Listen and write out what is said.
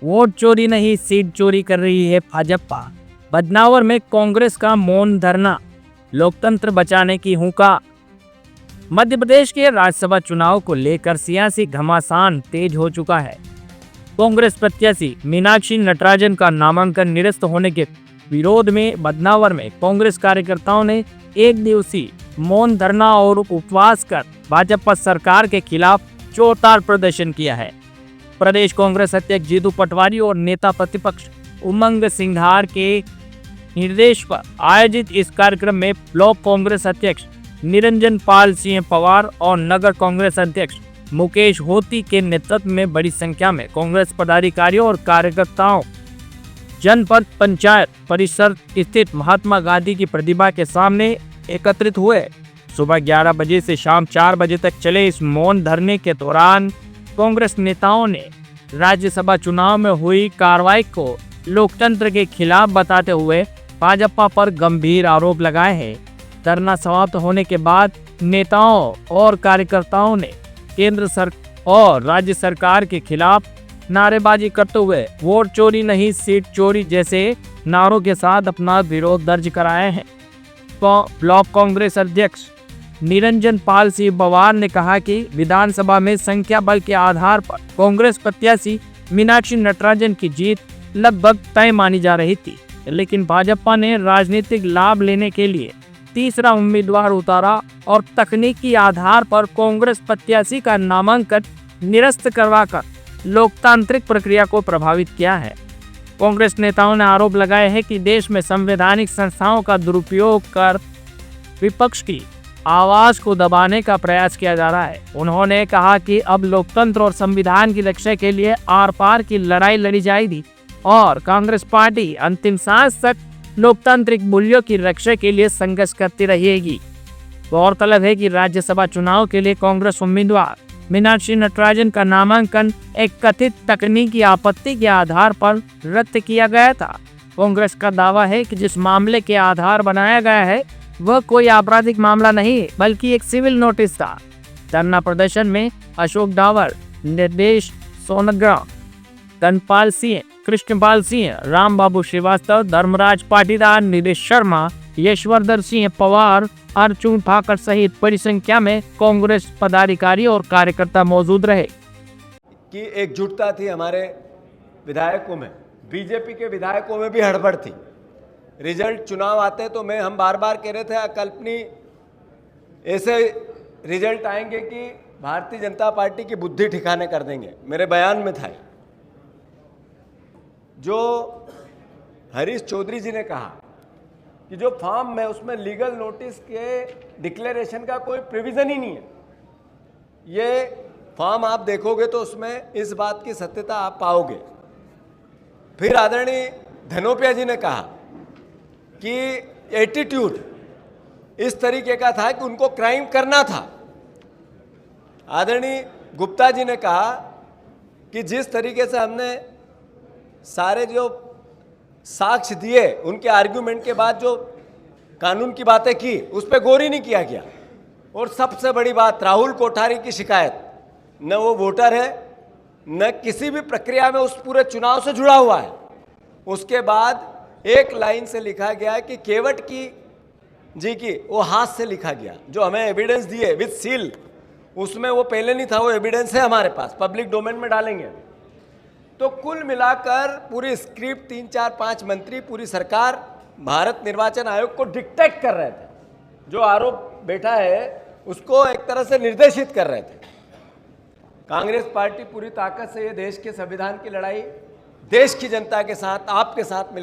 Vote चोरी नहीं, seat चोरी कर रही है भाजपा। बदनावर में कांग्रेस का मौन धरना, लोकतंत्र बचाने की हुंकार। मध्य प्रदेश के राज्यसभा चुनाव को लेकर सियासी घमासान तेज हो चुका है। कांग्रेस प्रत्याशी मीनाक्षी नटराजन का नामांकन निरस्त होने के विरोध में बदनावर में कांग्रेस कार्यकर्ताओं ने एक दिवसीय मौन धरना और उपवास कर भाजपा सरकार के खिलाफ जोरदार प्रदर्शन किया है। प्रदेश कांग्रेस अध्यक्ष जीतू पटवारी और नेता प्रतिपक्ष उमंग सिंघार के निर्देश पर आयोजित इस कार्यक्रम में ब्लॉक कांग्रेस अध्यक्ष निरंजन पाल सिंह पवार और नगर कांग्रेस अध्यक्ष मुकेश होती के नेतृत्व में बड़ी संख्या में कांग्रेस पदाधिकारियों और कार्यकर्ताओं जनपद पंचायत परिसर स्थित महात्मा गांधी की प्रतिमा के सामने एकत्रित हुए। सुबह 11 बजे से शाम 4 बजे तक चले इस मौन धरने के दौरान कांग्रेस नेताओं ने राज्यसभा चुनाव में हुई कार्रवाई को लोकतंत्र के खिलाफ बताते हुए भाजपा पर गंभीर आरोप लगाए हैं। धरना समाप्त होने के बाद नेताओं और कार्यकर्ताओं ने केंद्र सरकार और राज्य सरकार के खिलाफ नारेबाजी करते हुए वोट चोरी नहीं सीट चोरी जैसे नारों के साथ अपना विरोध दर्ज कराए हैं। ब्लॉक कांग्रेस अध्यक्ष निरंजन पाल सिंह पवार ने कहा कि विधानसभा में संख्या बल के आधार पर कांग्रेस प्रत्याशी मीनाक्षी नटराजन की जीत लगभग तय मानी जा रही थी, लेकिन भाजपा ने राजनीतिक लाभ लेने के लिए तीसरा उम्मीदवार उतारा और तकनीकी आधार पर कांग्रेस प्रत्याशी का नामांकन निरस्त करवाकर लोकतांत्रिक प्रक्रिया को प्रभावित किया है। कांग्रेस नेताओं ने आरोप लगाए हैं कि देश में संवैधानिक संस्थाओं का दुरुपयोग कर विपक्ष की आवाज को दबाने का प्रयास किया जा रहा है। उन्होंने कहा कि अब लोकतंत्र और संविधान की रक्षा के लिए आर पार की लड़ाई लड़ी जाएगी और कांग्रेस पार्टी अंतिम सांस तक लोकतांत्रिक मूल्यों की रक्षा के लिए संघर्ष करती रहेगी। गौरतलब है कि राज्यसभा चुनाव के लिए कांग्रेस उम्मीदवार मीनाक्षी नटराजन का नामांकन एक कथित तकनीकी आपत्ति के आधार पर रद्द किया गया था। कांग्रेस का दावा है कि जिस मामले के आधार बनाया गया है वह कोई आपराधिक मामला नहीं बल्कि एक सिविल नोटिस था। धरना प्रदर्शन में अशोक डावर, निर्देश सोनग्रा, धनपाल सिंह, कृष्णपाल सिंह, राम बाबू श्रीवास्तव, धर्मराज पाटीदार, निलेश शर्मा, यशवर्धन सिंह पवार, अर्जुन ठाकर सहित बड़ी संख्या में कांग्रेस पदाधिकारी और कार्यकर्ता मौजूद रहे। कि एकजुटता थी हमारे विधायकों में, बीजेपी के विधायकों में भी हड़बड़ थी। रिजल्ट चुनाव आते तो हम बार बार कह रहे थे अकल्पनीय ऐसे रिजल्ट आएंगे कि भारतीय जनता पार्टी की बुद्धि ठिकाने कर देंगे। मेरे बयान में था जो हरीश चौधरी जी ने कहा कि जो फॉर्म में उसमें लीगल नोटिस के डिक्लेरेशन का कोई प्रोविजन ही नहीं है। ये फॉर्म आप देखोगे तो उसमें इस बात की सत्यता आप पाओगे। फिर आदरणीय धनोपिया जी ने कहा कि एटीट्यूड इस तरीके का था कि उनको क्राइम करना था। आदरणीय गुप्ता जी ने कहा कि जिस तरीके से हमने सारे जो साक्ष्य दिए उनके आर्ग्यूमेंट के बाद जो कानून की बातें की उस पर गौर ही नहीं किया गया। और सबसे बड़ी बात राहुल कोठारी की शिकायत, न वो वोटर है न किसी भी प्रक्रिया में उस पूरे चुनाव से जुड़ा हुआ है। उसके बाद एक लाइन से लिखा गया कि केवट की जी की वो हाथ से लिखा गया, जो हमें एविडेंस दिए विद सील, उसमें वो पहले नहीं था, वो एविडेंस है हमारे पास, पब्लिक डोमेन में डालेंगे। तो कुल मिलाकर पूरी स्क्रिप्ट 3 4 5 मंत्री पूरी सरकार भारत निर्वाचन आयोग को डिक्टेट कर रहे थे। जो आरोप बैठा है उसको एक तरह से निर्देशित कर रहे थे। कांग्रेस पार्टी पूरी ताकत से ये देश के संविधान की लड़ाई देश की जनता के साथ आपके साथ मिल